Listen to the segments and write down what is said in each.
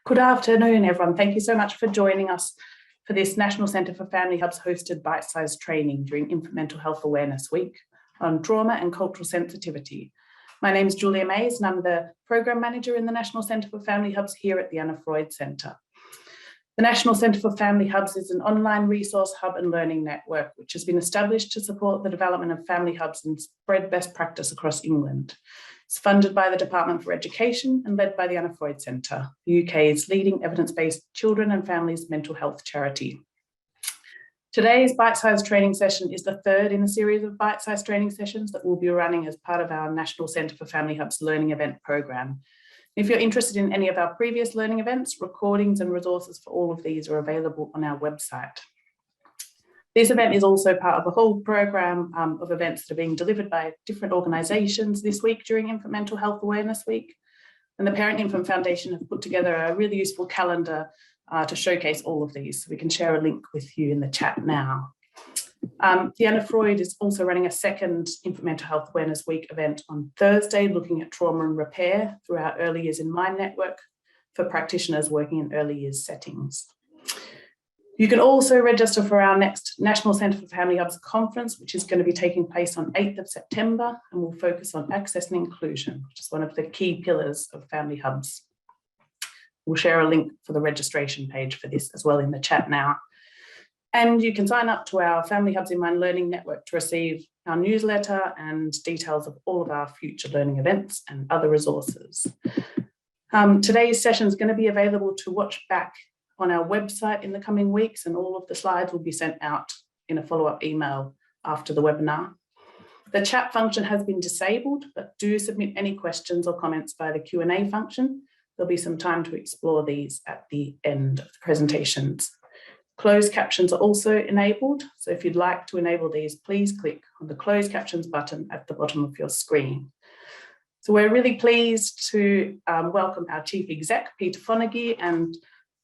Good afternoon, everyone. Thank you so much for joining us for this National Centre for Family Hubs hosted bite-sized training during Infant Mental Health Awareness Week on trauma and cultural sensitivity. My name is Julia Mays and I'm the Program Manager in the National Centre for Family Hubs here at the Anna Freud Centre. The National Centre for Family Hubs is an online resource hub and learning network which has been established to support the development of family hubs and spread best practice across England. It's funded by the Department for Education and led by the Anna Freud Centre, the UK's leading evidence-based children and families mental health charity. Today's bite-sized training session is the third in a series of bite-sized training sessions that we'll be running as part of our National Centre for Family Hubs learning event programme. If you're interested in any of our previous learning events, recordings and resources for all of these are available on our website. This event is also part of a whole programme of events that are being delivered by different organisations this week during Infant Mental Health Awareness Week. And the Parent Infant Foundation have put together a really useful calendar to showcase all of these. So we can share a link with you in the chat now. The Anna Freud is also running a second Infant Mental Health Awareness Week event on Thursday, looking at trauma and repair through our Early Years in Mind network for practitioners working in early years settings. You can also register for our next National Centre for Family Hubs conference, which is going to be taking place on 8th of September and will focus on access and inclusion, which is one of the key pillars of family hubs. We'll share a link for the registration page for this as well in the chat now. And you can sign up to our Family Hubs in Mind Learning Network to receive our newsletter and details of all of our future learning events and other resources. Today's session is going to be available to watch back on our website in the coming weeks, and all of the slides will be sent out in a follow-up email after the webinar. The chat function has been disabled, but do submit any questions or comments via the Q&A function. There'll be some time to explore these at the end of the presentations. Closed captions are also enabled, so if you'd like to enable these, please click on the closed captions button at the bottom of your screen. So we're really pleased to welcome our Chief Exec, Peter Fonagy, and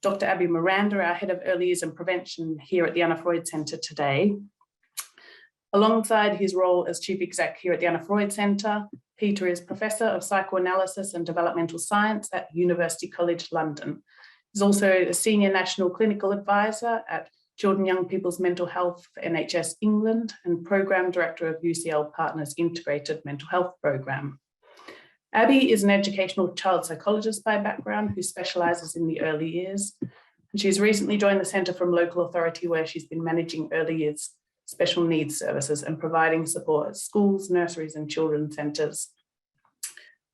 Dr. Abby Miranda, our Head of Early Years and Prevention here at the Anna Freud Centre today. Alongside his role as Chief Exec here at the Anna Freud Centre, Peter is Professor of Psychoanalysis and Developmental Science at University College London. He's also a Senior National Clinical Advisor at Children and Young People's Mental Health for NHS England and Programme Director of UCL Partners Integrated Mental Health Programme. Abby is an educational child psychologist by background who specialises in the early years. And she's recently joined the Centre from local authority where she's been managing early years special needs services and providing support at schools, nurseries and children's centres.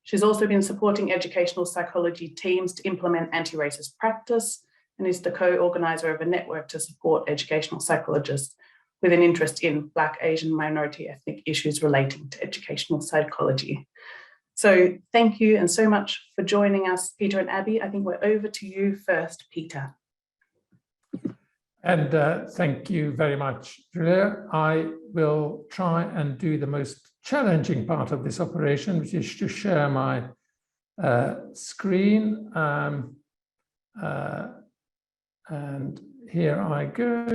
She's also been supporting educational psychology teams to implement anti-racist practice and is the co-organiser of a network to support educational psychologists with an interest in Black, Asian, minority ethnic issues relating to educational psychology. So thank you and so much for joining us, Peter and Abby. I think we're over to you first, Peter. And thank you very much, Julia. I will try and do the most challenging part of this operation, which is to share my screen. And here I go.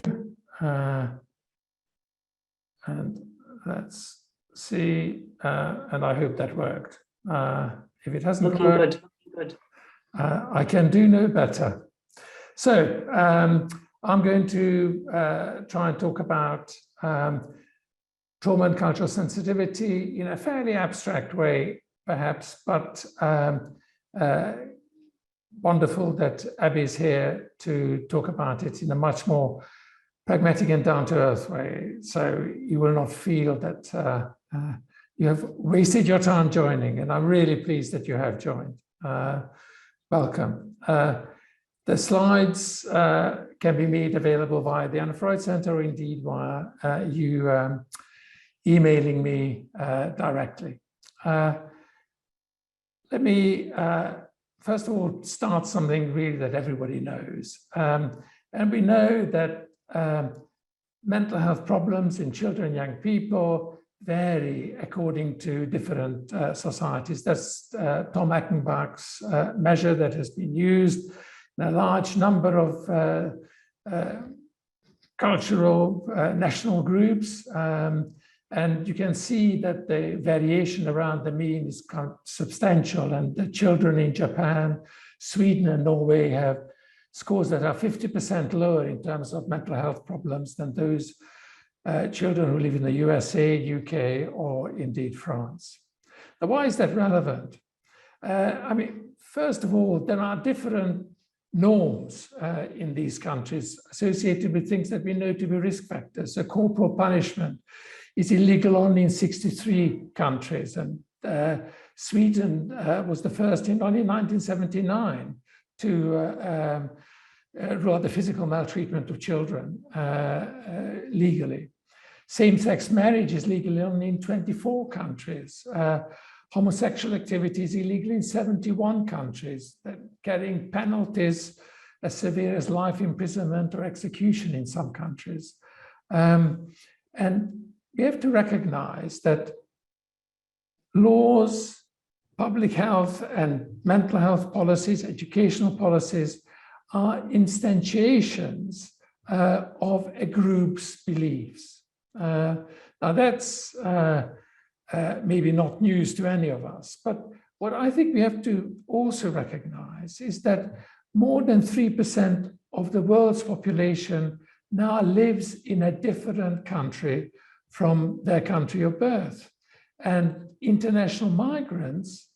And let's see. And I hope that worked. If it hasn't worked, good. I can do no better. So I'm going to try and talk about trauma and cultural sensitivity in a fairly abstract way, perhaps, but wonderful that Abby is here to talk about it in a much more pragmatic and down-to-earth way. So you will not feel that you have wasted your time joining, and I'm really pleased that you have joined. Welcome. The slides can be made available via the Anna Freud Centre or indeed via you emailing me directly. Let me first of all start something really that everybody knows. And we know that mental health problems in children and young people vary according to different societies. That's Tom Ackenbach's measure that has been used in a large number of cultural national groups. And you can see that the variation around the mean is substantial, and the children in Japan Sweden and Norway have scores that are 50% lower in terms of mental health problems than those children who live in the USA, UK, or indeed France. Now, why is that relevant? I mean, first of all, there are different norms in these countries associated with things that we know to be risk factors. So corporal punishment is illegal only in 63 countries, and Sweden was the first in only 1979 to rule out the physical maltreatment of children legally. Same-sex marriage is legal only in 24 countries. Homosexual activity is illegal in 71 countries, carrying penalties as severe as life imprisonment or execution in some countries. And we have to recognize that laws, public health and mental health policies, educational policies are instantiations of a group's beliefs. Now that's maybe not news to any of us, but what I think we have to also recognize is that more than 3% of the world's population now lives in a different country from their country of birth. And international migrants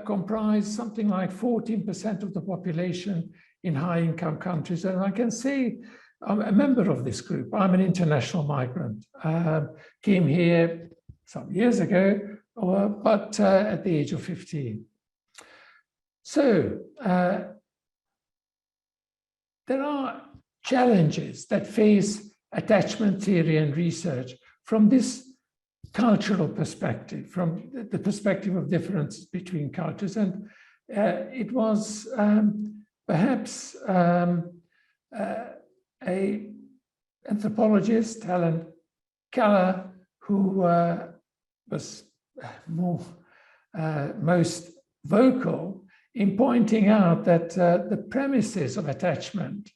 comprise something like 14% of the population in high-income countries. And I can say I'm a member of this group. I'm an international migrant. Came here some years ago, but at the age of 15. So there are challenges that face attachment theory and research from this cultural perspective, from the perspective of differences between cultures. And it was perhaps a anthropologist, Helen Keller, who was most vocal in pointing out that the premises of attachment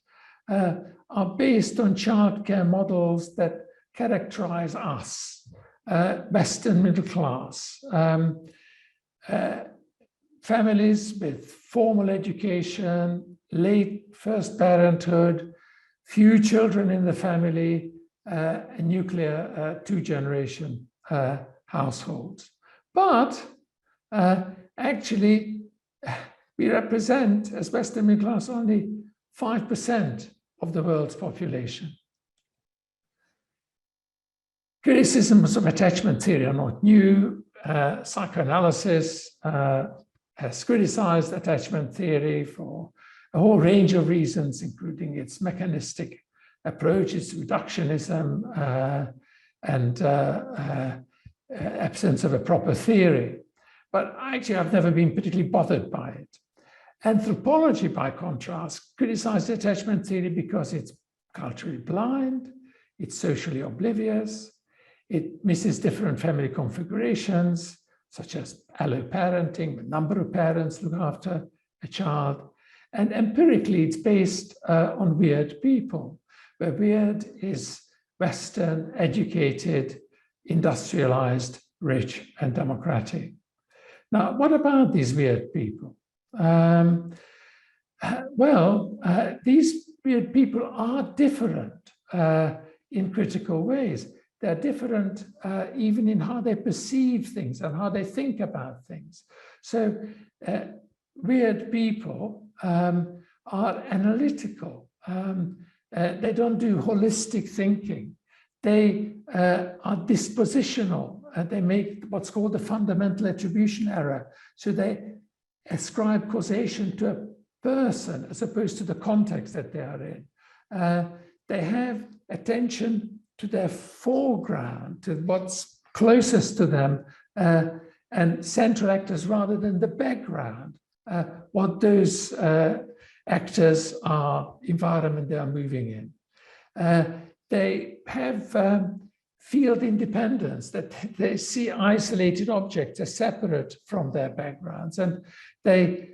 are based on childcare models that characterize us, Western middle class, families with formal education, late first parenthood, few children in the family, a nuclear two-generation households. But actually, we represent, as Western middle class, only 5% of the world's population. Criticisms of attachment theory are not new. Psychoanalysis has criticized attachment theory for a whole range of reasons, including its mechanistic approach, its reductionism, and absence of a proper theory. But actually, I've never been particularly bothered by it. Anthropology, by contrast, criticized attachment theory because it's culturally blind, it's socially oblivious, it misses different family configurations, such as alloparenting, the number of parents look after a child. And empirically, it's based on weird people, where weird is Western, educated, industrialized, rich, and democratic. Now, what about these weird people? These weird people are different in critical ways. They're different even in how they perceive things and how they think about things. So weird people are analytical. They don't do holistic thinking. They are dispositional. They make what's called the fundamental attribution error. So they ascribe causation to a person as opposed to the context that they are in. They have attention to their foreground, to what's closest to them, and central actors rather than the background, what those actors are, environment they are moving in. They have field independence, that they see isolated objects as separate from their backgrounds, and they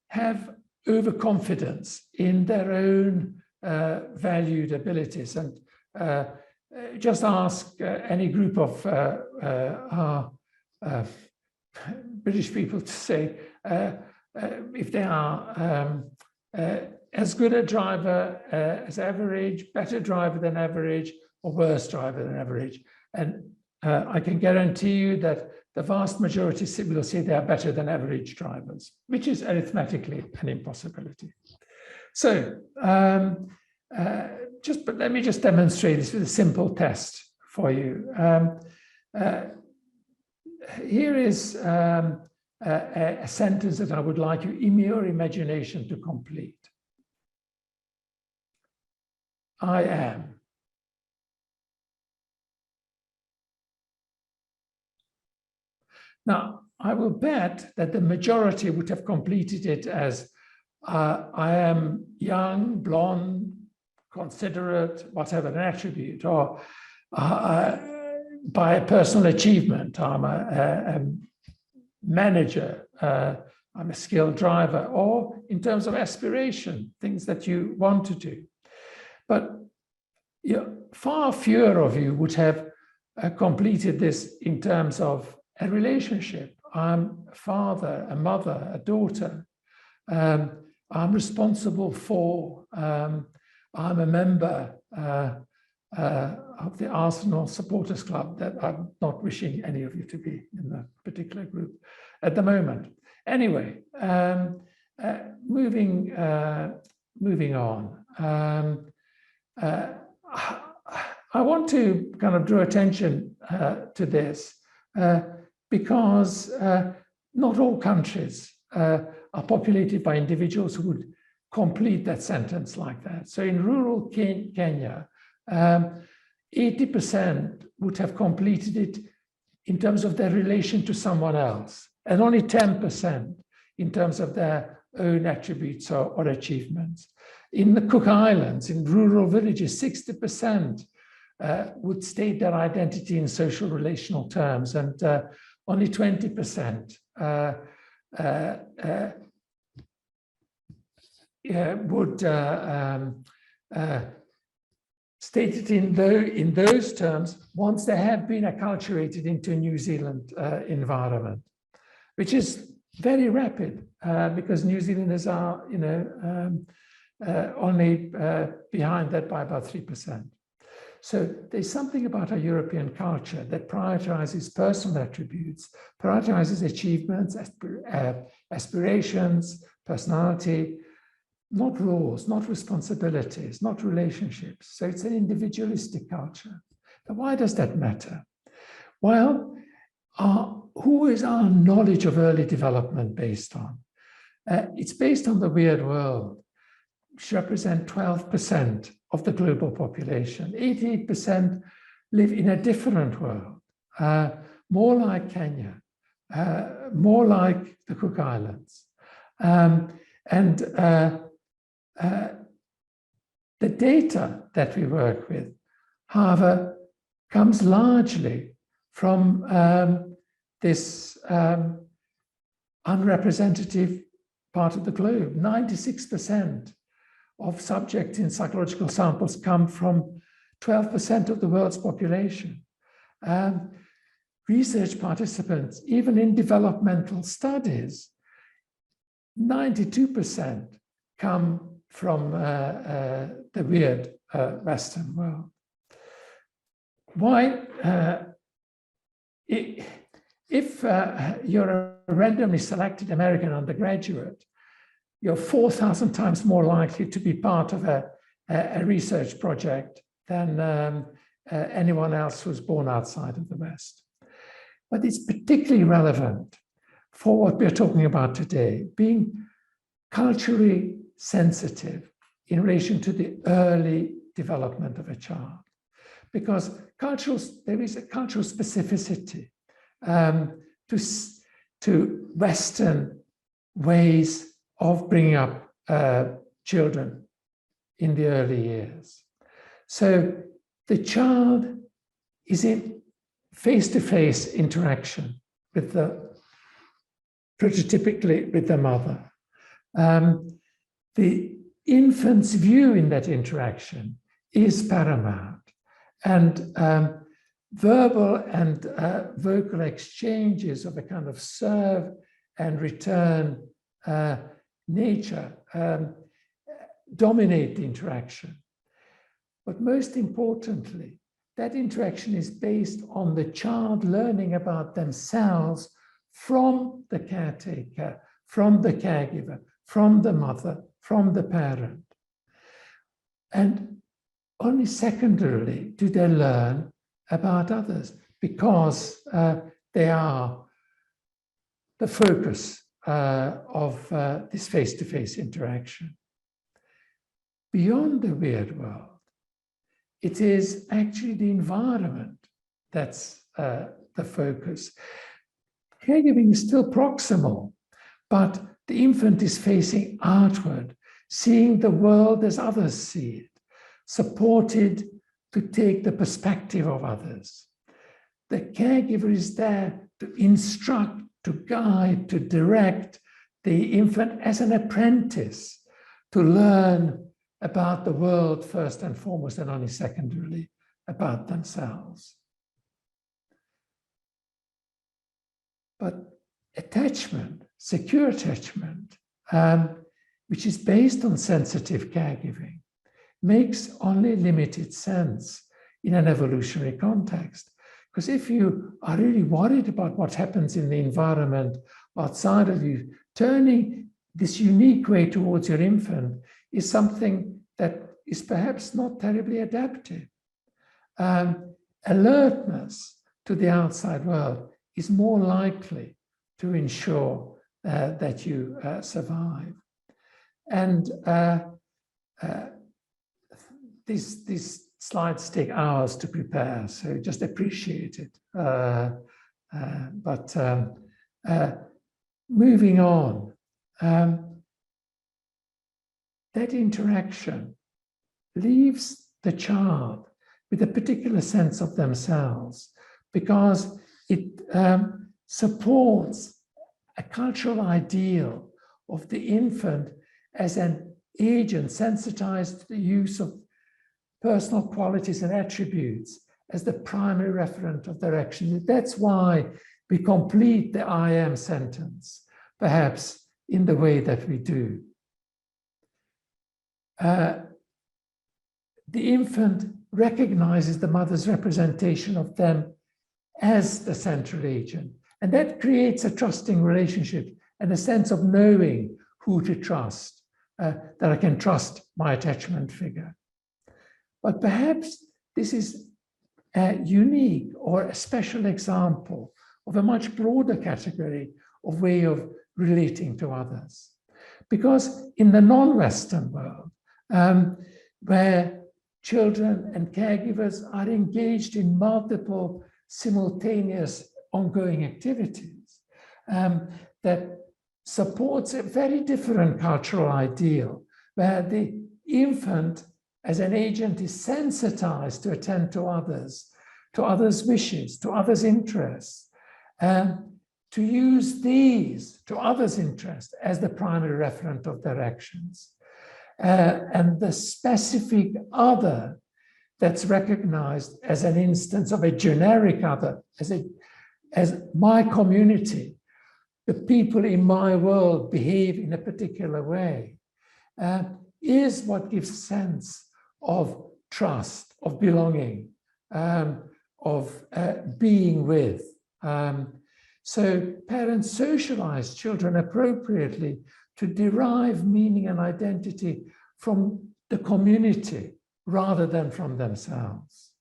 have overconfidence in their own valued abilities. And just ask any group of British people to say, if they are as good a driver as average, better driver than average, or worse driver than average. And I can guarantee you that the vast majority will say they are better than average drivers, which is arithmetically an impossibility. So but let me just demonstrate this with a simple test for you. Here is a sentence that I would like you in your imagination to complete. I am. Now, I will bet that the majority would have completed it as I am young, blonde, considerate, whatever an attribute, or by personal achievement, I'm a manager, I'm a skilled driver, or in terms of aspiration, things that you want to do. But far fewer of you would have completed this in terms of a relationship. I'm a father, a mother, a daughter. I'm responsible for, I'm a member of the Arsenal Supporters Club. That I'm not wishing any of you to be in that particular group at the moment. Anyway, moving on. I want to kind of draw attention to this because not all countries are populated by individuals who would complete that sentence like that. So in rural Kenya, 80% would have completed it in terms of their relation to someone else, and only 10% in terms of their own attributes or achievements. In the Cook Islands, in rural villages, 60% would state their identity in social relational terms, and only 20% would state it in those terms once they have been acculturated into a New Zealand environment, which is very rapid because New Zealanders are, only behind that by about 3%. So there's something about our European culture that prioritizes personal attributes, prioritizes achievements, aspirations, personality, not roles, not responsibilities, not relationships. So it's an individualistic culture. But why does that matter? Well, who is our knowledge of early development based on? It's based on the weird world, which represent 12% of the global population. 88% live in a different world, more like Kenya, more like the Cook Islands. The data that we work with, however, comes largely from this unrepresentative part of the globe. 96% of subjects in psychological samples come from 12% of the world's population. Research participants, even in developmental studies, 92% come from the weird Western world. Why? If you're a randomly selected American undergraduate, you're 4,000 times more likely to be part of a research project than anyone else who's born outside of the West. But it's particularly relevant for what we're talking about today, being culturally sensitive in relation to the early development of a child. Because there is a cultural specificity to Western ways of bringing up children in the early years. So the child is in face-to-face interaction with prototypically with the mother. The infant's view in that interaction is paramount, and verbal and vocal exchanges of a kind of serve and return nature dominate the interaction. But most importantly, that interaction is based on the child learning about themselves from the caretaker, from the caregiver, from the mother, from the parent. And only secondarily do they learn about others, because they are the focus of this face-to-face interaction. Beyond the weird world, it is actually the environment that's the focus. Caregiving is still proximal, but the infant is facing outward, seeing the world as others see it, supported to take the perspective of others. The caregiver is there to instruct, to guide, to direct the infant as an apprentice, to learn about the world first and foremost, and only secondarily about themselves. But attachment, secure attachment, which is based on sensitive caregiving, makes only limited sense in an evolutionary context. Because if you are really worried about what happens in the environment outside of you, turning this unique way towards your infant is something that is perhaps not terribly adaptive. Alertness to the outside world is more likely to ensure that you survive. And these slides take hours to prepare, so just appreciate it. Moving on, that interaction leaves the child with a particular sense of themselves, because it supports a cultural ideal of the infant as an agent sensitized to the use of personal qualities and attributes as the primary referent of their action. That's why we complete the I am sentence, perhaps in the way that we do. The infant recognizes the mother's representation of them as the central agent, and that creates a trusting relationship and a sense of knowing who to trust, that I can trust my attachment figure. But perhaps this is a unique or a special example of a much broader category of way of relating to others. Because in the non-Western world, where children and caregivers are engaged in multiple simultaneous ongoing activities, that supports a very different cultural ideal, where the infant as an agent is sensitized to attend to others' wishes, to others' interests, to use these, to others' interests, as the primary referent of their actions. And the specific other that's recognized as an instance of a generic other, as my community, the people in my world behave in a particular way, is what gives sense of trust, of belonging, of being with. So parents socialize children appropriately to derive meaning and identity from the community rather than from themselves.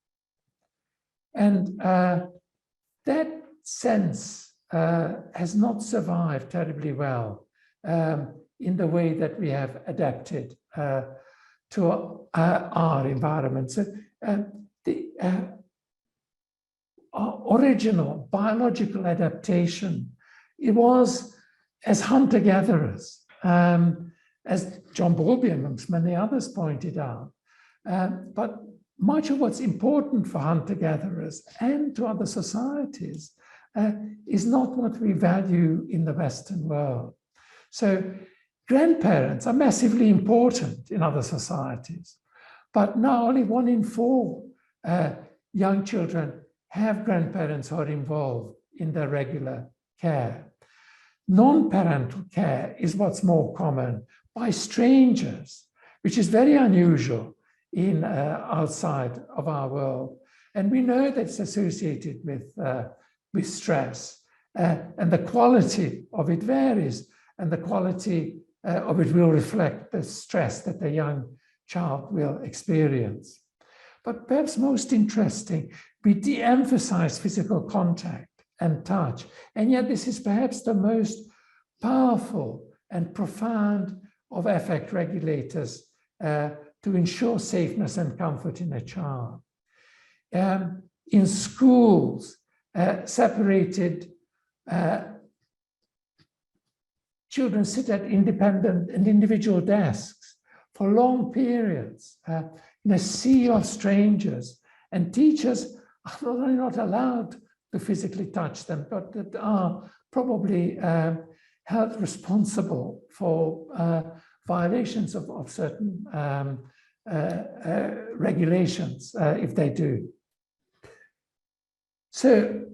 And that sense has not survived terribly well in the way that we have adapted to our environment. So the original biological adaptation, it was as hunter-gatherers, as John Bowlby amongst many others pointed out. But much of what's important for hunter-gatherers and to other societies is not what we value in the Western world. So grandparents are massively important in other societies, but now only 1 in 4 young children have grandparents who are involved in their regular care. non-parental care is what's more common, by strangers, which is very unusual in outside of our world. And we know that it's associated with stress, and the quality of it varies, and the quality of it will reflect the stress that the young child will experience. But perhaps most interesting, we de-emphasize physical contact and touch, and yet this is perhaps the most powerful and profound of affect regulators to ensure safeness and comfort in a child. In schools, separated children sit at independent and individual desks for long periods in a sea of strangers, and teachers are not only not allowed to physically touch them, but that are probably held responsible for violations of certain regulations if they do. So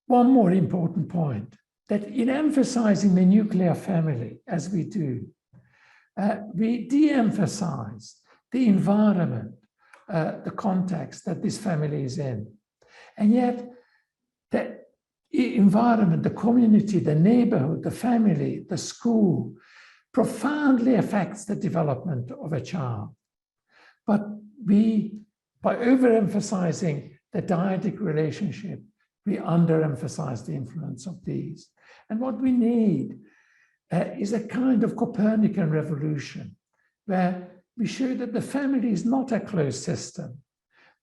one more important point, that in emphasizing the nuclear family, as we do, we de-emphasize the environment, the context that this family is in. And yet the environment, the community, the neighborhood, the family, the school, profoundly affects the development of a child. But we, by overemphasizing the dyadic relationship, we underemphasize the influence of these. And what we need is a kind of Copernican revolution, where we show that the family is not a closed system,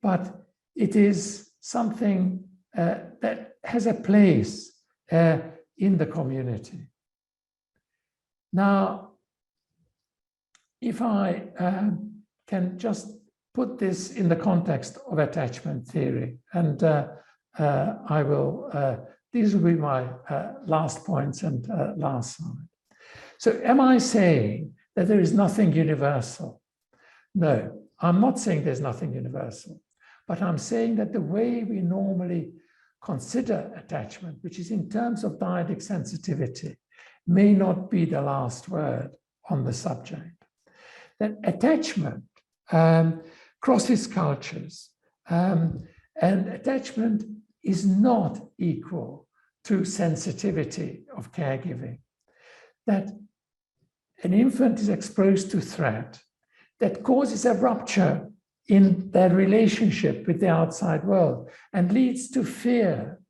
but it is something that has a place in the community. Now, if I can just put this in the context of attachment theory, and I will, these will be my last points and last slide. So am I saying that there is nothing universal? No, I'm not saying there's nothing universal, but I'm saying that the way we normally consider attachment, which is in terms of dyadic sensitivity, may not be the last word on the subject. That attachment crosses cultures, and attachment is not equal to sensitivity of caregiving. That an infant is exposed to threat that causes a rupture in their relationship with the outside world and leads to fear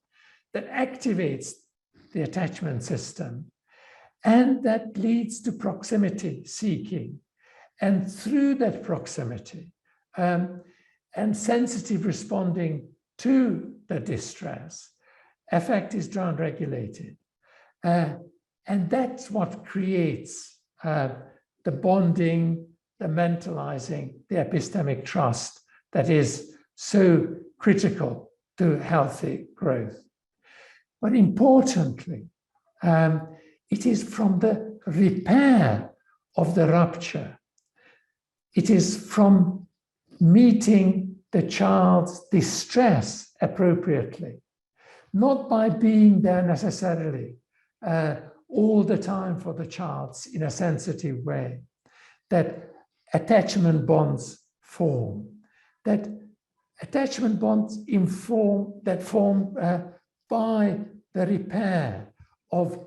that activates the attachment system, and that leads to proximity seeking. And through that proximity and sensitive responding to the distress, affect is downregulated. And that's what creates the bonding, the mentalizing, the epistemic trust that is so critical to healthy growth. But importantly, it is from the repair of the rupture. It is from meeting the child's distress appropriately, not by being there necessarily all the time for the child in a sensitive way, that attachment bonds form, that attachment bonds form by the repair of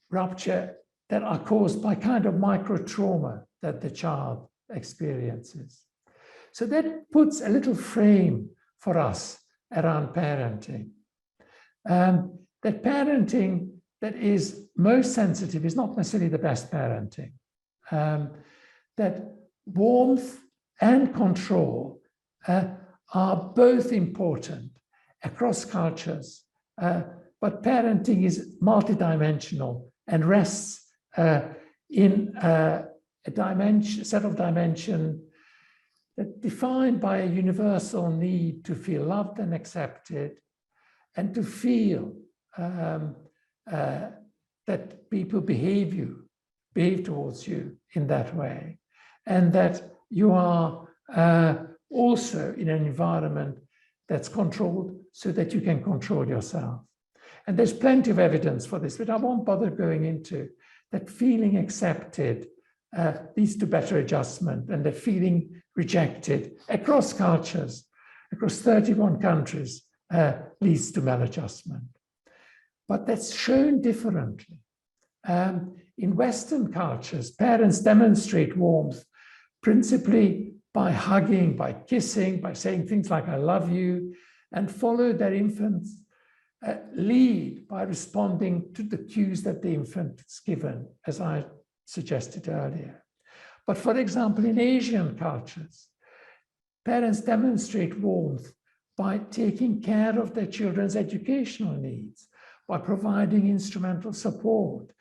rupture that are caused by kind of micro trauma that the child experiences. So that puts a little frame for us around parenting. That parenting that is most sensitive is not necessarily the best parenting. That warmth and control are both important across cultures, but parenting is multidimensional and rests in a set of dimension that defined by a universal need to feel loved and accepted, and to feel that people behave towards you in that way, and that you are also in an environment that's controlled so that you can control yourself. And there's plenty of evidence for this, but I won't bother going into that. Feeling accepted leads to better adjustment, and that feeling rejected across cultures, across 31 countries, leads to maladjustment. But that's shown differently. In Western cultures, parents demonstrate warmth principally by hugging, by kissing, by saying things like, I love you, and follow their infants' lead by responding to the cues that the infant is given, as I suggested earlier. But for example, in Asian cultures, parents demonstrate warmth by taking care of their children's educational needs, by providing instrumental support,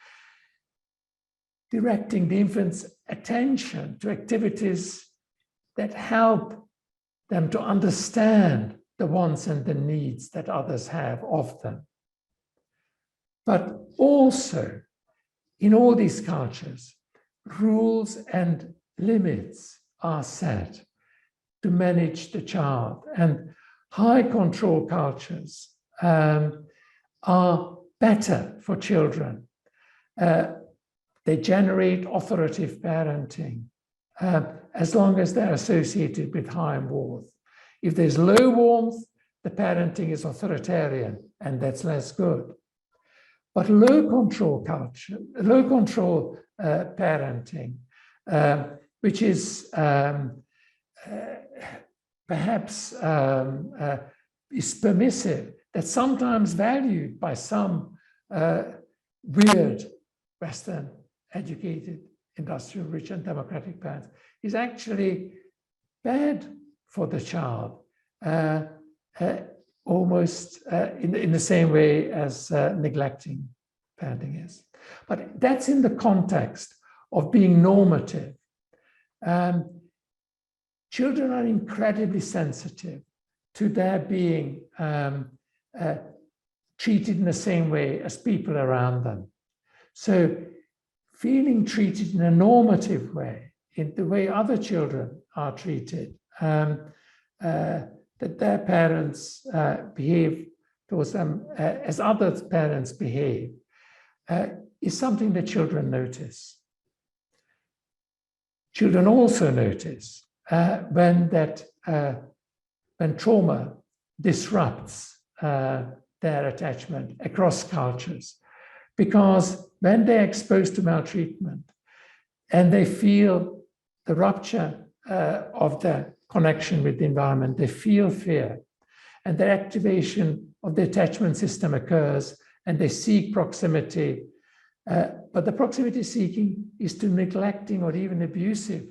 directing the infant's attention to activities that help them to understand the wants and the needs that others have of them. But also, in all these cultures, rules and limits are set to manage the child, and high control cultures are better for children. They generate authoritative parenting as long as they're associated with high warmth. If there's low warmth, the parenting is authoritarian, and that's less good. But low control culture, low control parenting, which is perhaps is permissive, that's sometimes valued by some weird Western educated, industrial, rich and democratic parents, is actually bad for the child, almost in the same way as neglecting parenting is. But that's in the context of being normative. Children are incredibly sensitive to their being treated in the same way as people around them. So feeling treated in a normative way, in the way other children are treated, that their parents behave towards them as other parents behave, is something that children notice. Children also notice when trauma disrupts their attachment across cultures, because when they're exposed to maltreatment and they feel the rupture of their connection with the environment, they feel fear, and their activation of the attachment system occurs, and they seek proximity. But the proximity seeking is to neglecting or even abusive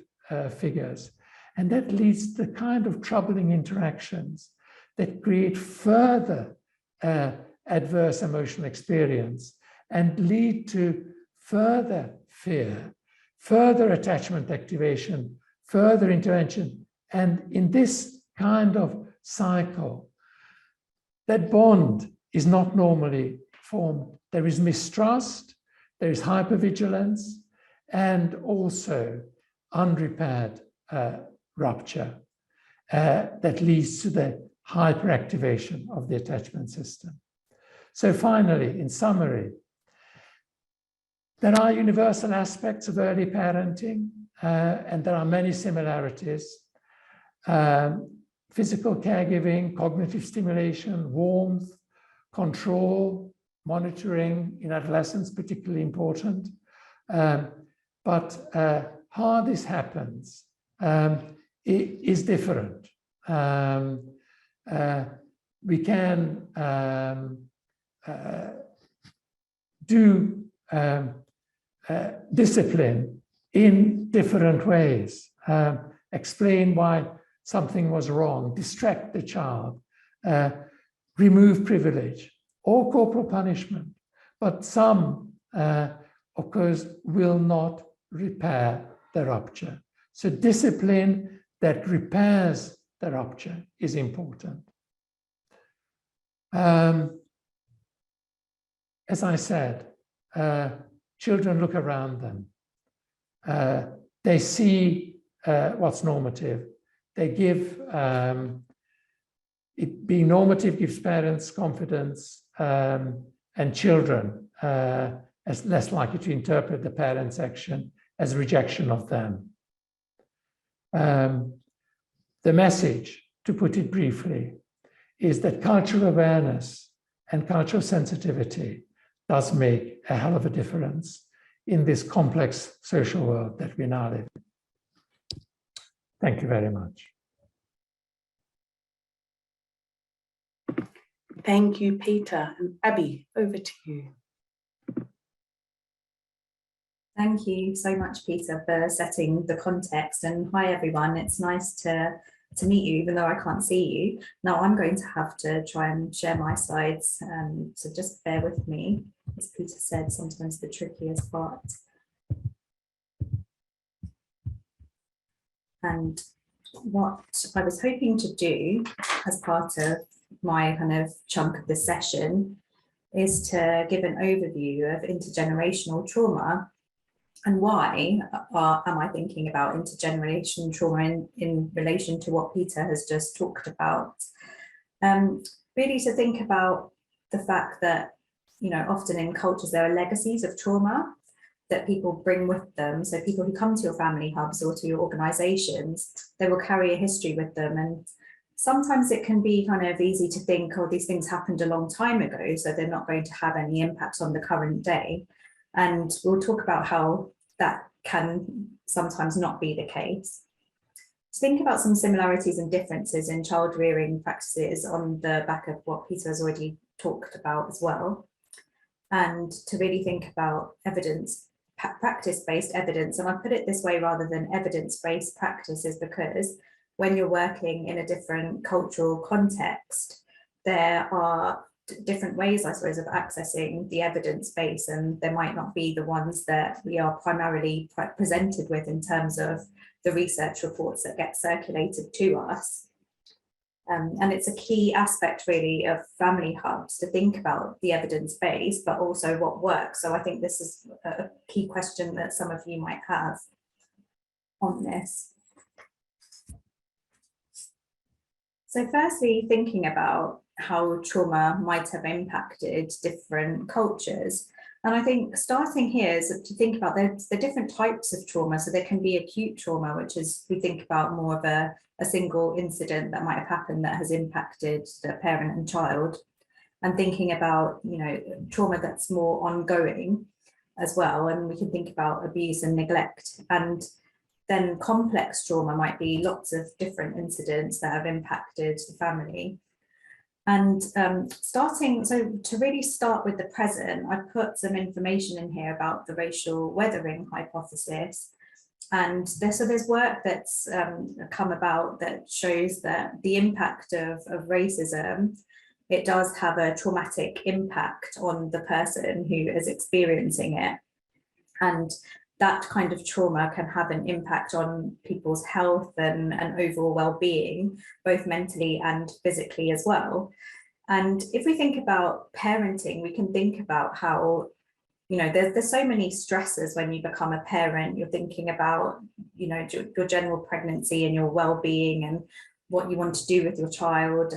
figures. And that leads to the kind of troubling interactions that create further adverse emotional experience and lead to further fear, further attachment activation, further intervention. And in this kind of cycle, that bond is not normally formed. There is mistrust, there is hypervigilance, and also unrepaired rupture that leads to the hyperactivation of the attachment system. So finally, in summary, there are universal aspects of early parenting, and there are many similarities. Physical caregiving, cognitive stimulation, warmth, control, monitoring in adolescence, particularly important. But how this happens is different. We can do discipline in different ways, explain why something was wrong, distract the child, remove privilege, or corporal punishment. But some, of course, will not repair the rupture. So discipline that repairs the rupture is important. As I said, children look around them. They see what's normative. They give, being normative gives parents confidence, and children as less likely to interpret the parents' action as rejection of them. The message, to put it briefly, is that cultural awareness and cultural sensitivity does make a hell of a difference in this complex social world that we now live in. Thank you very much. Thank you, Peter. And Abby, over to you. Thank you so much, Peter, for setting the context. And hi, everyone. It's nice to meet you, even though I can't see you. Now I'm going to have to try and share my slides, so just bear with me. As Peter said, sometimes the trickiest part. And what I was hoping to do as part of my kind of chunk of the session is to give an overview of intergenerational trauma. And why am I thinking about intergenerational trauma in relation to what Peter has just talked about? Really to think about the fact that, you know, often in cultures there are legacies of trauma that people bring with them. So people who come to your family hubs or to your organisations, they will carry a history with them. And sometimes it can be kind of easy to think, oh, these things happened a long time ago, so they're not going to have any impact on the current day. And we'll talk about how that can sometimes not be the case. To think about some similarities and differences in child rearing practices on the back of what Peter has already talked about as well. And to really think about evidence, practice-based evidence. And I put it this way rather than evidence-based practices, because when you're working in a different cultural context, there are different ways, I suppose, of accessing the evidence base, and there might not be the ones that we are primarily presented with in terms of the research reports that get circulated to us. And it's a key aspect really of family hubs to think about the evidence base, but also what works. So I think this is a key question that some of you might have on this. So firstly, thinking about how trauma might have impacted different cultures. And I think starting here is to think about the different types of trauma. So there can be acute trauma, which is, we think about more of a single incident that might have happened that has impacted the parent and child. And thinking about, you know, trauma that's more ongoing as well. And we can think about abuse and neglect. And then complex trauma might be lots of different incidents that have impacted the family. And so to really start with the present, I put some information in here about the racial weathering hypothesis. And there's work that's come about that shows that the impact of racism, it does have a traumatic impact on the person who is experiencing it. And that kind of trauma can have an impact on people's health and overall well-being, both mentally and physically as well. And if we think about parenting, we can think about how, you know, there's so many stresses when you become a parent. You're thinking about, you know, your general pregnancy and your well-being and what you want to do with your child,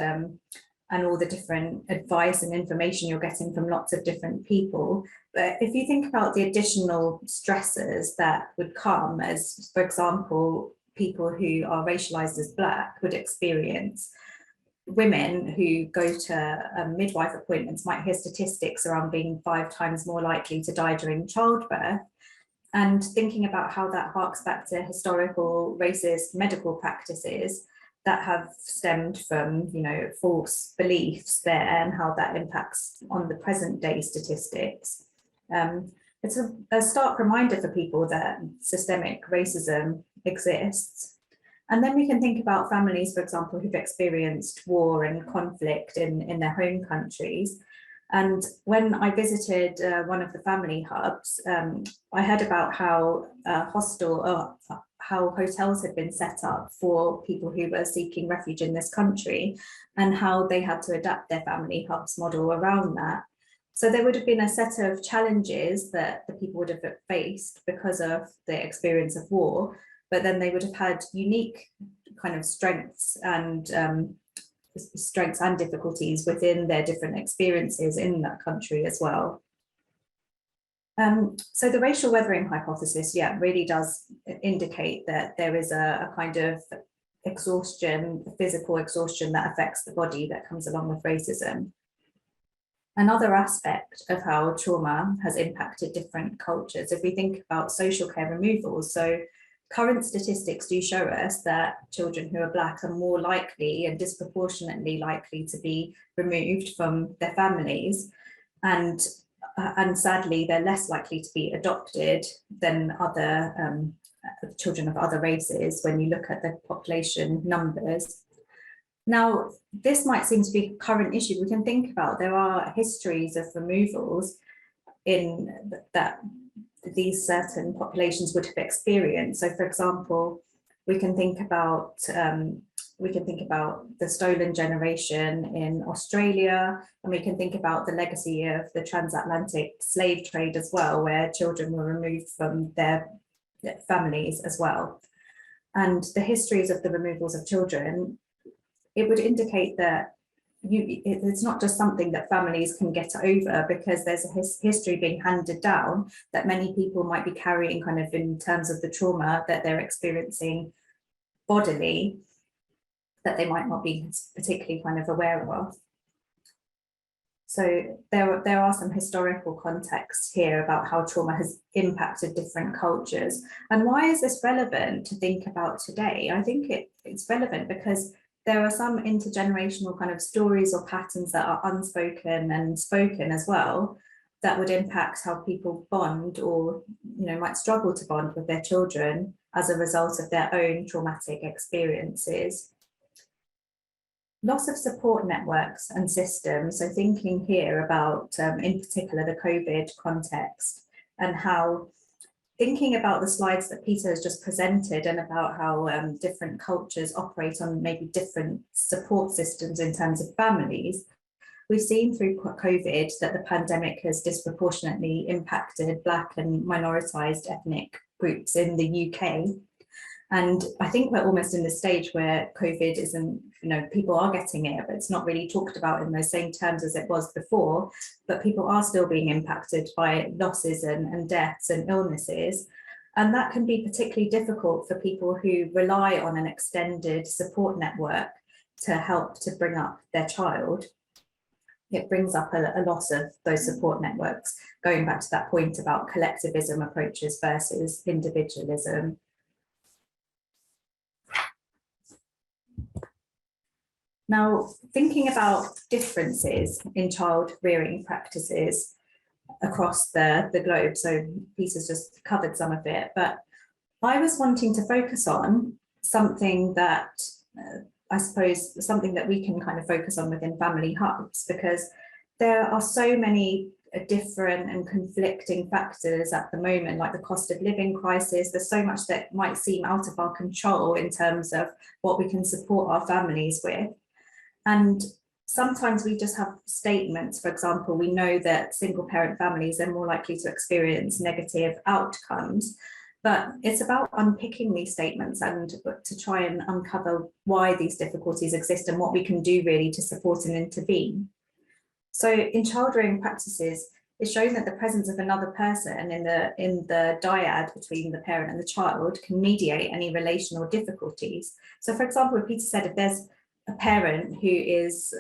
and all the different advice and information you're getting from lots of different people. But if you think about the additional stresses that would come, as for example, people who are racialized as Black would experience, women who go to midwife appointments might hear statistics around being 5 times more likely to die during childbirth. And thinking about how that harks back to historical racist medical practices that have stemmed from, you know, false beliefs there, and how that impacts on the present day statistics. It's a stark reminder for people that systemic racism exists. And then we can think about families, for example, who've experienced war and conflict in their home countries. And when I visited one of the family hubs, I heard about how how hotels had been set up for people who were seeking refuge in this country, and how they had to adapt their family hubs model around that. So there would have been a set of challenges that the people would have faced because of the experience of war, but then they would have had unique kind of strengths and strengths and difficulties within their different experiences in that country as well. So the racial weathering hypothesis, really does indicate that there is a kind of exhaustion, physical exhaustion that affects the body that comes along with racism. Another aspect of how trauma has impacted different cultures, if we think about social care removals, so current statistics do show us that children who are Black are more likely and disproportionately likely to be removed from their families, and sadly they're less likely to be adopted than other children of other races when you look at the population numbers. Now, this might seem to be a current issue. We can think about, there are histories of removals in that these certain populations would have experienced. So, for example, we can think about the stolen generation in Australia, and we can think about the legacy of the transatlantic slave trade as well, where children were removed from their families as well. And the histories of the removals of children, it would indicate that it's not just something that families can get over, because there's a history being handed down that many people might be carrying kind of in terms of the trauma that they're experiencing bodily, that they might not be particularly kind of aware of. So there are some historical contexts here about how trauma has impacted different cultures. And why is this relevant to think about today? I think it's relevant because there are some intergenerational kind of stories or patterns that are unspoken and spoken as well, that would impact how people bond, or might struggle to bond with their children as a result of their own traumatic experiences. Loss of support networks and systems. So thinking here about, in particular, the COVID context, and how, thinking about the slides that Peter has just presented and about how different cultures operate on maybe different support systems in terms of families, we've seen through COVID that the pandemic has disproportionately impacted Black and minoritized ethnic groups in the UK. And I think we're almost in the stage where COVID isn't, people are getting it, but it's not really talked about in those same terms as it was before, but people are still being impacted by losses and deaths and illnesses. And that can be particularly difficult for people who rely on an extended support network to help to bring up their child. It brings up a loss of those support networks, going back to that point about collectivism approaches versus individualism. Now, thinking about differences in child rearing practices across the globe, so Peter's just covered some of it, but I was wanting to focus on something that I suppose something that we can kind of focus on within family hubs, because there are so many different and conflicting factors at the moment, like the cost of living crisis. There's so much that might seem out of our control in terms of what we can support our families with. And sometimes we just have statements. For example, we know that single parent families are more likely to experience negative outcomes, but it's about unpicking these statements and to try and uncover why these difficulties exist and what we can do really to support and intervene. So in child rearing practices, it's shown that the presence of another person in the dyad between the parent and the child can mediate any relational difficulties. So for example, Peter said, if there's a parent who is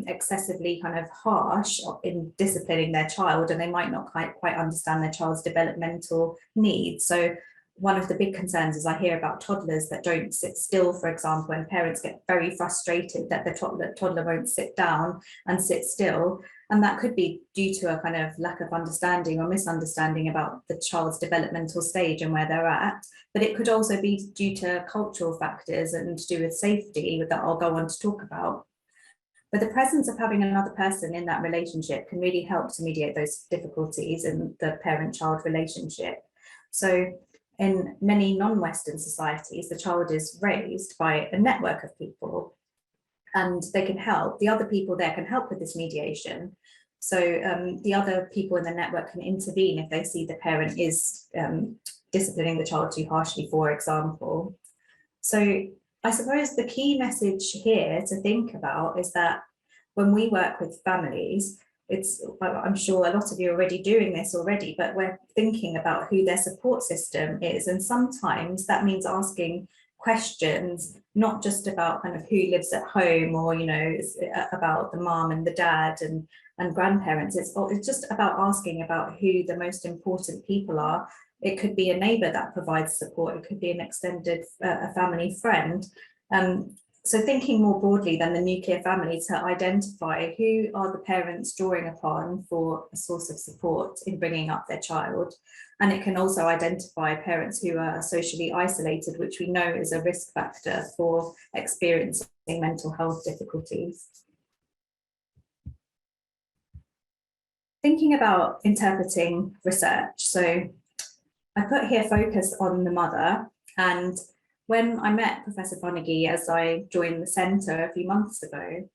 excessively kind of harsh in disciplining their child, and they might not quite understand their child's developmental needs. So one of the big concerns is I hear about toddlers that don't sit still, for example, and parents get very frustrated that the toddler won't sit down and sit still. And that could be due to a kind of lack of understanding or misunderstanding about the child's developmental stage and where they're at. But it could also be due to cultural factors and to do with safety that I'll go on to talk about. But the presence of having another person in that relationship can really help to mediate those difficulties in the parent-child relationship. So in many non-Western societies, the child is raised by a network of people, and they can help, the other people there can help with this mediation. So the other people in the network can intervene if they see the parent is disciplining the child too harshly, for example. So I suppose the key message here to think about is that when we work with families, I'm sure a lot of you are already doing this already, but we're thinking about who their support system is. And sometimes that means asking questions, not just about kind of who lives at home or, you know, about the mom and the dad and grandparents. It's just about asking about who the most important people are. It could be a neighbour that provides support. It could be an extended a family friend. So thinking more broadly than the nuclear family, to identify who are the parents drawing upon for a source of support in bringing up their child. And it can also identify parents who are socially isolated, which we know is a risk factor for experiencing mental health difficulties. Thinking about interpreting research. So I put here focus on the mother, and when I met Professor Fonagy as I joined the centre a few months ago,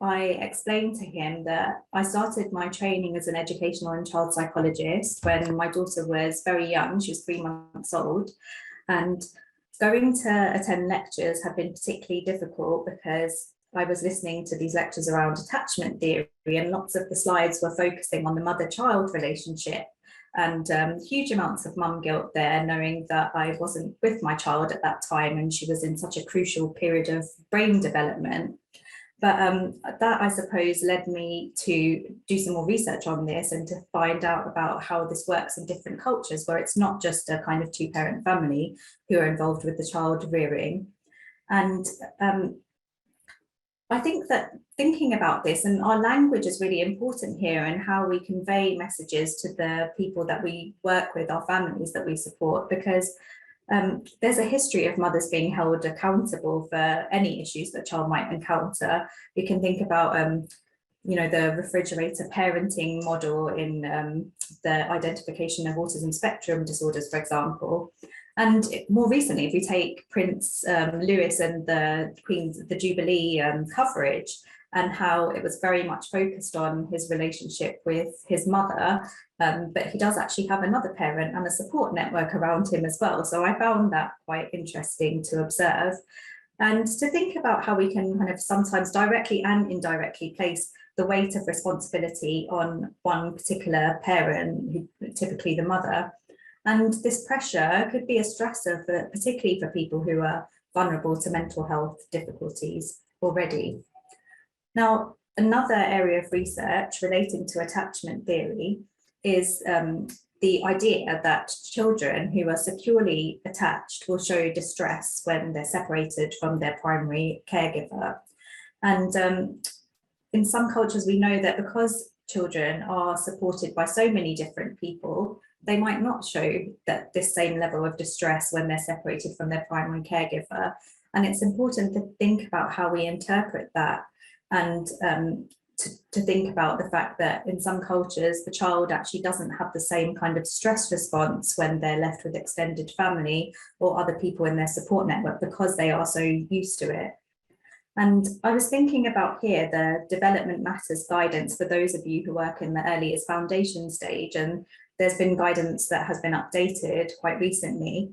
I explained to him that I started my training as an educational and child psychologist when my daughter was very young. She was 3 months old, and going to attend lectures had been particularly difficult because I was listening to these lectures around attachment theory, and lots of the slides were focusing on the mother-child relationship, and huge amounts of mum guilt there, knowing that I wasn't with my child at that time and she was in such a crucial period of brain development. But that, I suppose, led me to do some more research on this and to find out about how this works in different cultures, where it's not just a kind of two-parent family who are involved with the child rearing. And I think that thinking about this, and our language is really important here, and how we convey messages to the people that we work with, our families that we support, because there's a history of mothers being held accountable for any issues that a child might encounter. We can think about you know, the refrigerator parenting model in the identification of autism spectrum disorders, for example. And more recently, if we take Prince Louis and the Queen's, the Jubilee coverage, and how it was very much focused on his relationship with his mother, but he does actually have another parent and a support network around him as well. So I found that quite interesting to observe, and to think about how we can kind of sometimes directly and indirectly place the weight of responsibility on one particular parent, typically the mother. And this pressure could be a stressor, particularly for people who are vulnerable to mental health difficulties already. Now, another area of research relating to attachment theory is the idea that children who are securely attached will show distress when they're separated from their primary caregiver. And in some cultures, we know that because children are supported by so many different people, they might not show that this same level of distress when they're separated from their primary caregiver. And it's important to think about how we interpret that, and to think about the fact that in some cultures, the child actually doesn't have the same kind of stress response when they're left with extended family or other people in their support network, because they are so used to it. And I was thinking about here the Development Matters guidance for those of you who work in the earliest foundation stage, and there's been guidance that has been updated quite recently.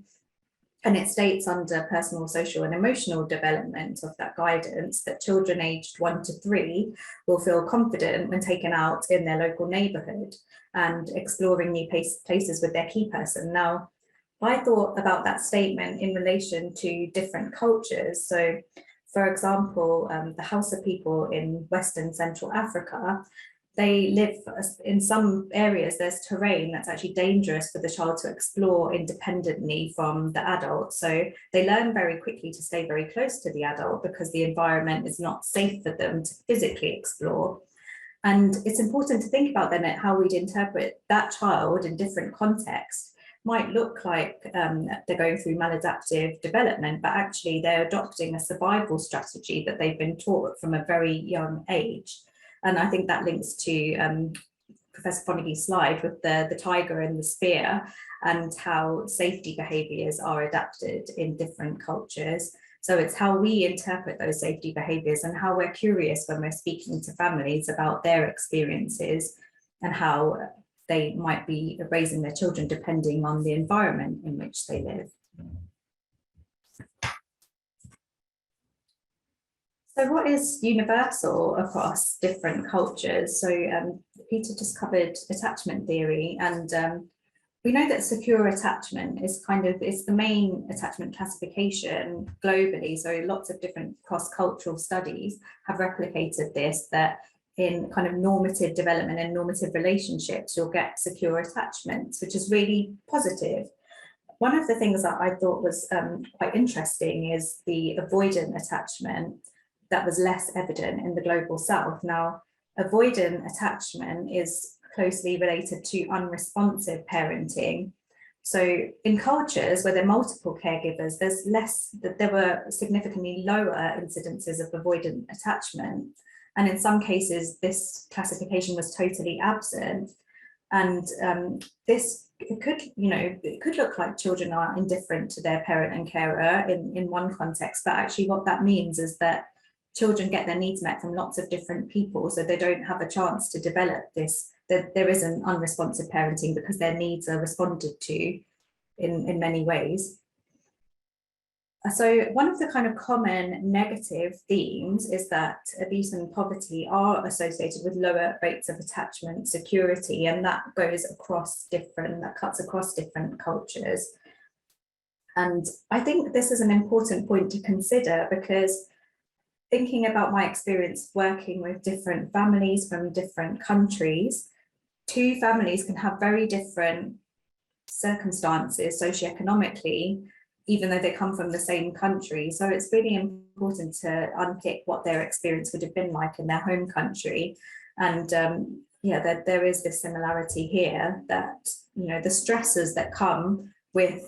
And it states under personal, social and emotional development of that guidance that children aged 1 to 3 will feel confident when taken out in their local neighbourhood and exploring new places with their key person. Now, I thought about that statement in relation to different cultures. So, for example, the Hausa people in Western Central Africa, they live in some areas, there's terrain that's actually dangerous for the child to explore independently from the adult. So they learn very quickly to stay very close to the adult because the environment is not safe for them to physically explore. And it's important to think about then at how we'd interpret that child in different contexts. Might look like they're going through maladaptive development, but actually they're adopting a survival strategy that they've been taught from a very young age. And I think that links to Professor Fonagy's slide with the tiger and the spear, and how safety behaviours are adapted in different cultures. So it's how we interpret those safety behaviours and how we're curious when we're speaking to families about their experiences and how they might be raising their children depending on the environment in which they live. So what is universal across different cultures? So Peter just covered attachment theory, and we know that secure attachment is it's the main attachment classification globally. So lots of different cross-cultural studies have replicated this, that in kind of normative development and normative relationships, you'll get secure attachments, which is really positive. One of the things that I thought was quite interesting is the avoidant attachment that was less evident in the global south. Now, avoidant attachment is closely related to unresponsive parenting. So in cultures where there are multiple caregivers, there were significantly lower incidences of avoidant attachment. And in some cases, this classification was totally absent. And it could look like children are indifferent to their parent and carer in one context, but actually what that means is that children get their needs met from lots of different people, so they don't have a chance to develop this, that there isn't unresponsive parenting because their needs are responded to in many ways. So one of the kind of common negative themes is that abuse and poverty are associated with lower rates of attachment security, and that cuts across different cultures. And I think this is an important point to consider, because thinking about my experience working with different families from different countries, two families can have very different circumstances socioeconomically, even though they come from the same country. So it's really important to unpick what their experience would have been like in their home country. And that there is this similarity here, that the stresses that come with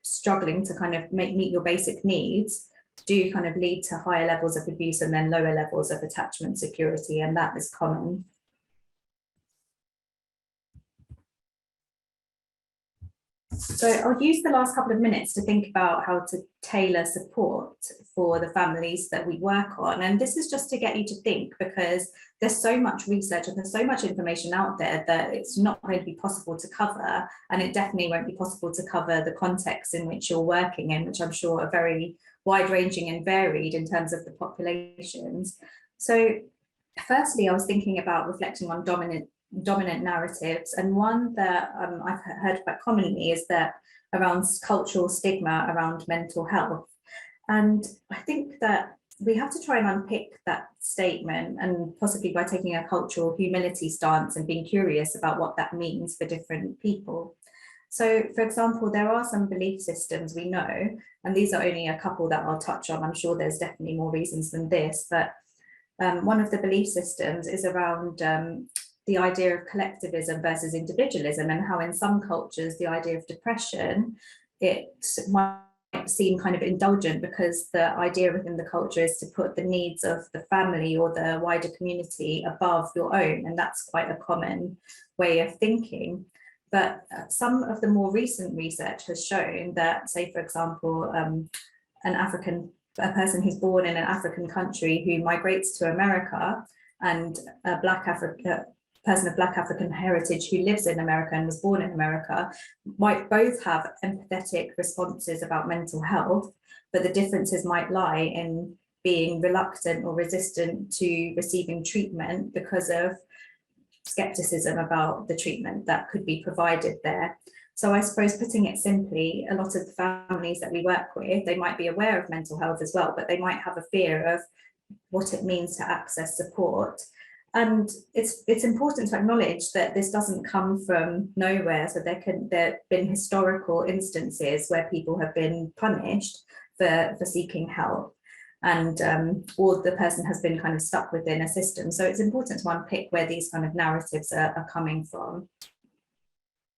struggling to kind of meet your basic needs do kind of lead to higher levels of abuse and then lower levels of attachment security, and that is common. So I'll use the last couple of minutes to think about how to tailor support for the families that we work on. And this is just to get you to think, because there's so much research and there's so much information out there that it's not going to be possible to cover. And it definitely won't be possible to cover the context in which you're working in, which I'm sure are very wide-ranging and varied in terms of the populations. So firstly, I was thinking about reflecting on dominant narratives, and one that I've heard quite commonly is that around cultural stigma around mental health. And I think that we have to try and unpick that statement, and possibly by taking a cultural humility stance and being curious about what that means for different people. So, for example, there are some belief systems we know, and these are only a couple that I'll touch on. I'm sure there's definitely more reasons than this, but one of the belief systems is around the idea of collectivism versus individualism, and how in some cultures the idea of depression, it might seem kind of indulgent because the idea within the culture is to put the needs of the family or the wider community above your own, and that's quite a common way of thinking. But some of the more recent research has shown that, say, for example, a person who's born in an African country who migrates to America, and a person of Black African heritage who lives in America and was born in America, might both have empathetic responses about mental health, but the differences might lie in being reluctant or resistant to receiving treatment because of skepticism about the treatment that could be provided there. So I suppose, putting it simply, a lot of the families that we work with, they might be aware of mental health as well, but they might have a fear of what it means to access support. And it's important to acknowledge that this doesn't come from nowhere. So there have been historical instances where people have been punished for seeking help, and or the person has been kind of stuck within a system. So it's important to unpick where these kind of narratives are coming from.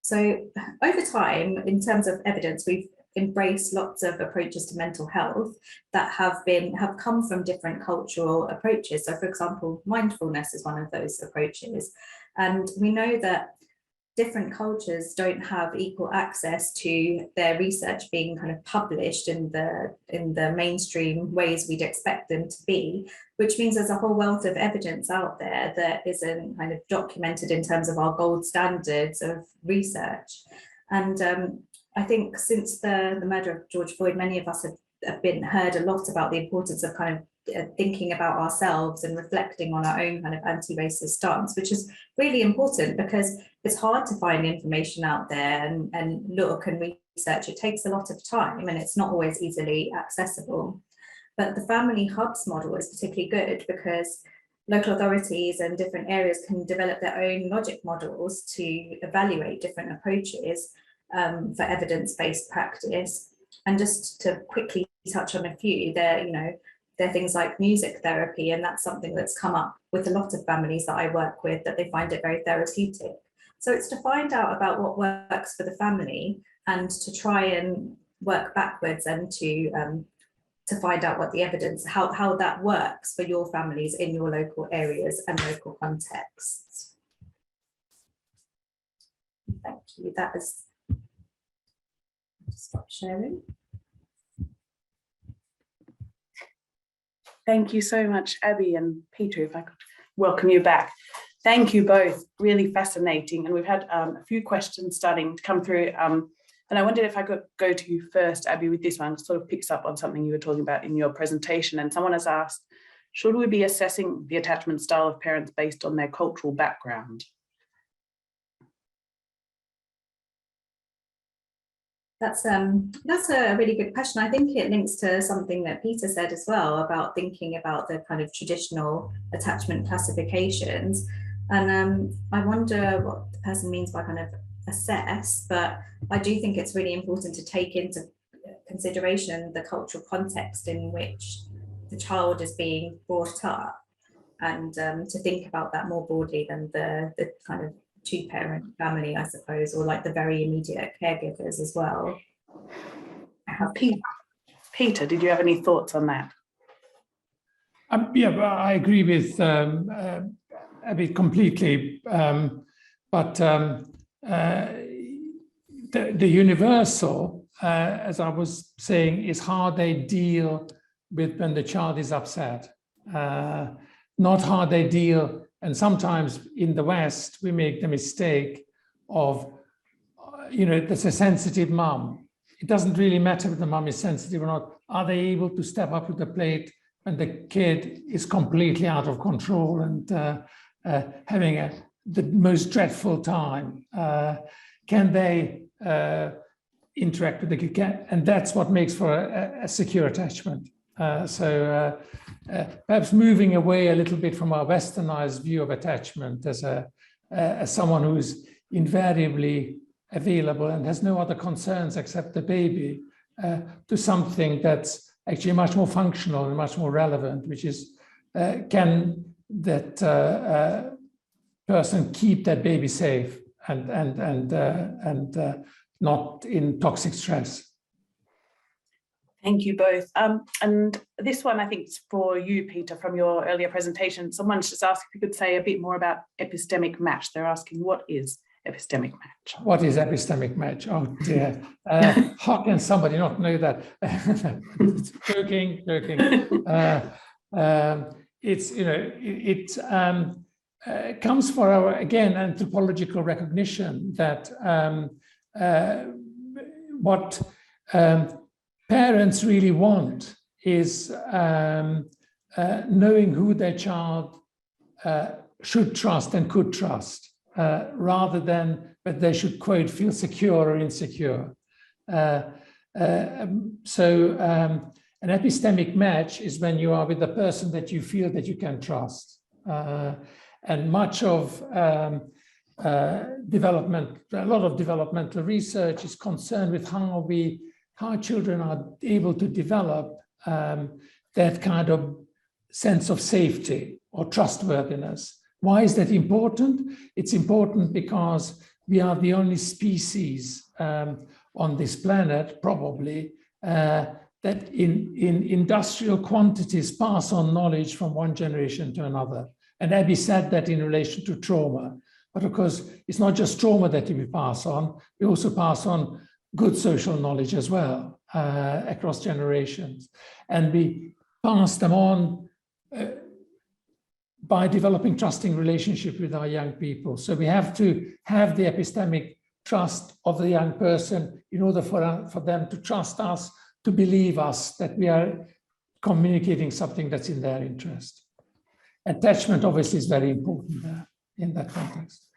So over time, in terms of evidence, we've embraced lots of approaches to mental health that have come from different cultural approaches. So, for example, mindfulness is one of those approaches. And we know that different cultures don't have equal access to their research being kind of published in the mainstream ways we'd expect them to be, which means there's a whole wealth of evidence out there that isn't kind of documented in terms of our gold standards of research. And I think since the murder of George Floyd, many of us have heard a lot about the importance of kind of thinking about ourselves and reflecting on our own kind of anti-racist stance, which is really important because it's hard to find information out there and look and research. It takes a lot of time and it's not always easily accessible. But the family hubs model is particularly good because local authorities and different areas can develop their own logic models to evaluate different approaches for evidence-based practice. And just to quickly touch on a few, there are things like music therapy, and that's something that's come up with a lot of families that I work with, that they find it very therapeutic. So it's to find out about what works for the family and to try and work backwards and to find out what the evidence, how that works for your families in your local areas and local contexts. Thank you. That is, stop sharing. Thank you so much, Abby and Peter, if I could welcome you back. Thank you both, really fascinating. And we've had a few questions starting to come through. And I wondered if I could go to you first, Abby, with this one. It sort of picks up on something you were talking about in your presentation. And someone has asked, should we be assessing the attachment style of parents based on their cultural background? That's a really good question. I think it links to something that Peter said as well about thinking about the kind of traditional attachment classifications. And I wonder what the person means by kind of assess, but I do think it's really important to take into consideration the cultural context in which the child is being brought up, and to think about that more broadly than the kind of two-parent family, I suppose, or like the very immediate caregivers as well. Peter, did you have any thoughts on that? Yeah, I agree with Abby completely, but the universal, as I was saying, is how they deal with when the child is upset, not how they deal. And sometimes in the West, we make the mistake of, there's a sensitive mom. It doesn't really matter if the mom is sensitive or not. Are they able to step up to the plate when the kid is completely out of control and having the most dreadful time? Can they interact with the kid? And that's what makes for a secure attachment. So perhaps moving away a little bit from our westernized view of attachment as someone who's invariably available and has no other concerns except the baby, to something that's actually much more functional and much more relevant, which is, can that person keep that baby safe and not in toxic stress? Thank you both. And this one, I think, is for you, Peter, from your earlier presentation. Someone's just asked if you could say a bit more about epistemic match. They're asking, what is epistemic match? What is epistemic match? Oh dear. How can somebody not know that? Joking. It's, it comes for our, again, anthropological recognition that what parents really want is knowing who their child should trust and could trust, rather than that they should, quote, feel secure or insecure. So an epistemic match is when you are with the person that you feel that you can trust. And much of development, a lot of developmental research is concerned with how children are able to develop that kind of sense of safety or trustworthiness. Why is that important? It's important because we are the only species on this planet, probably, that in industrial quantities pass on knowledge from one generation to another. And Abby said that in relation to trauma. But of course, it's not just trauma that we pass on, we also pass on good social knowledge as well across generations. And we pass them on by developing trusting relationship with our young people. So we have to have the epistemic trust of the young person in order for them to trust us, to believe us, that we are communicating something that's in their interest. Attachment obviously is very important there in that context.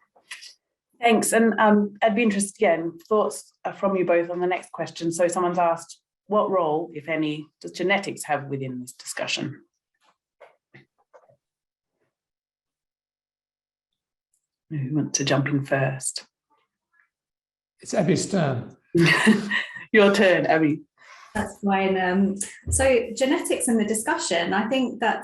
Thanks. And I'd be interested, again, thoughts from you both on the next question. So someone's asked, what role, if any, does genetics have within this discussion? Who wants to jump in first? It's Abby's turn. Your turn, Abby. That's fine. So genetics in the discussion, I think that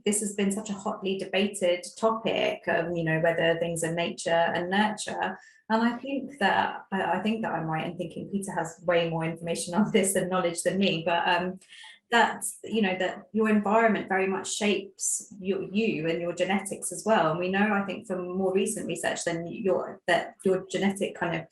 this has been such a hotly debated topic. Whether things are nature and nurture, and I think that I'm right in thinking Peter has way more information on this and knowledge than me, but that your environment very much shapes you and your genetics as well. And we know, I think, from more recent research that your genetic kind of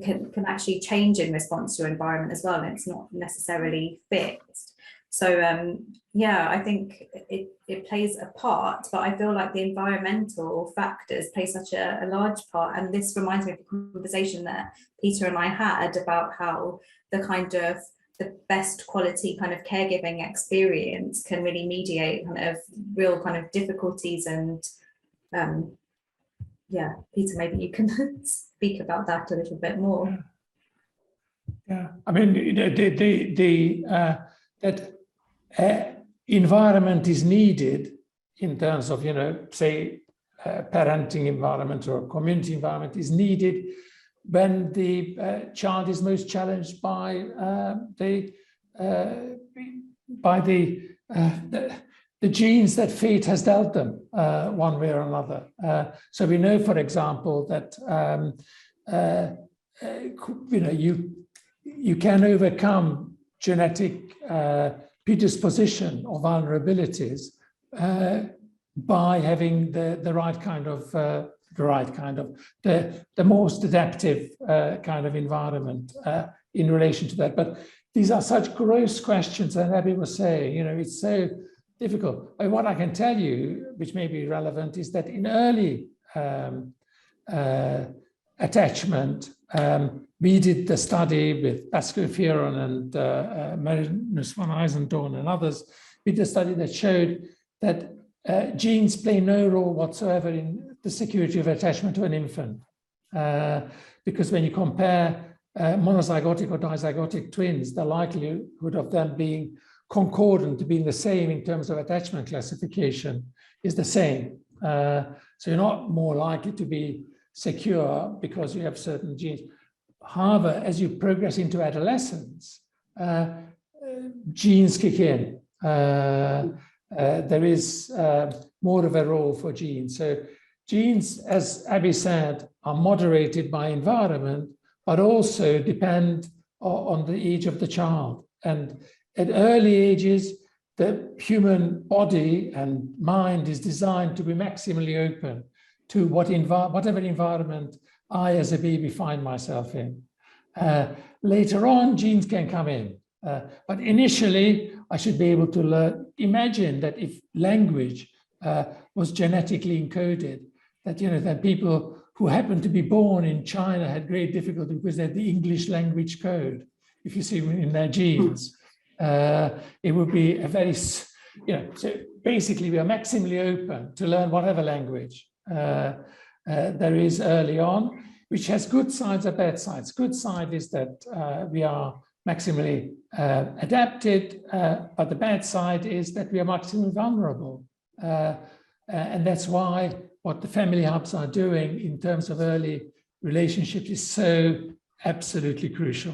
can actually change in response to your environment as well, and it's not necessarily fixed. So I think it plays a part, but I feel like the environmental factors play such a large part. And this reminds me of a conversation that Peter and I had about how the best quality kind of caregiving experience can really mediate kind of real kind of difficulties. And Peter, maybe you can speak about that a little bit more. Yeah, I mean, that environment is needed in terms of, say, parenting environment or community environment is needed when the child is most challenged by the genes that fate has dealt them one way or another. So we know, for example, that you can overcome genetic predisposition or vulnerabilities by having the right kind of the most adaptive kind of environment in relation to that. But these are such gross questions, and Abby was saying, it's so difficult. And what I can tell you, which may be relevant, is that in early attachment, we did the study with Pascal Fieron and Marinus von Eisenthorn and others. We did a study that showed that genes play no role whatsoever in the security of attachment to an infant. Because when you compare monozygotic or dizygotic twins, the likelihood of them being concordant to being the same in terms of attachment classification is the same. So you're not more likely to be secure because you have certain genes. However, as you progress into adolescence, genes kick in. There is more of a role for genes. So genes, as Abby said, are moderated by environment, but also depend on the age of the child. And at early ages, the human body and mind is designed to be maximally open to whatever environment I, as a baby, find myself in. Later on, genes can come in. But initially, I should be able to imagine that if language was genetically encoded, that people who happened to be born in China had great difficulty because they had the English language code. If you see in their genes, it would be a very, so basically we are maximally open to learn whatever language there is early on, which has good sides and bad sides. Good side is that we are maximally adapted, but the bad side is that we are maximally vulnerable. And that's why what the family hubs are doing in terms of early relationships is so absolutely crucial.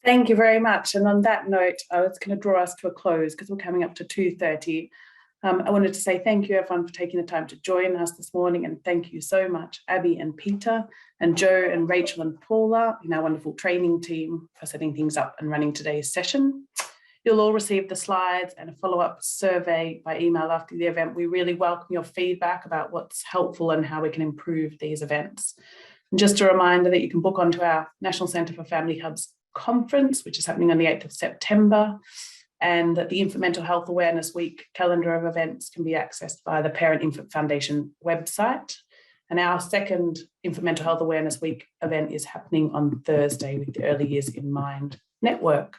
Thank you very much. And on that note, I was going to draw us to a close because we're coming up to 2:30. I wanted to say thank you, everyone, for taking the time to join us this morning. And thank you so much, Abby and Peter and Joe and Rachel and Paula, and our wonderful training team, for setting things up and running today's session. You'll all receive the slides and a follow-up survey by email after the event. We really welcome your feedback about what's helpful and how we can improve these events. And just a reminder that you can book onto our National Centre for Family Hubs conference, which is happening on the 8th of September, and that the Infant Mental Health Awareness Week calendar of events can be accessed via the Parent Infant Foundation website. And our second Infant Mental Health Awareness Week event is happening on Thursday with the early years in mind. network.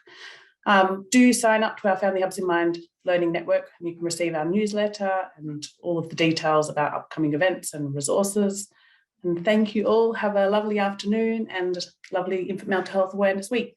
Do sign up to our Family Hubs in Mind Learning Network, and you can receive our newsletter and all of the details about upcoming events and resources. And thank you all. Have a lovely afternoon and a lovely Infant Mental Health Awareness Week.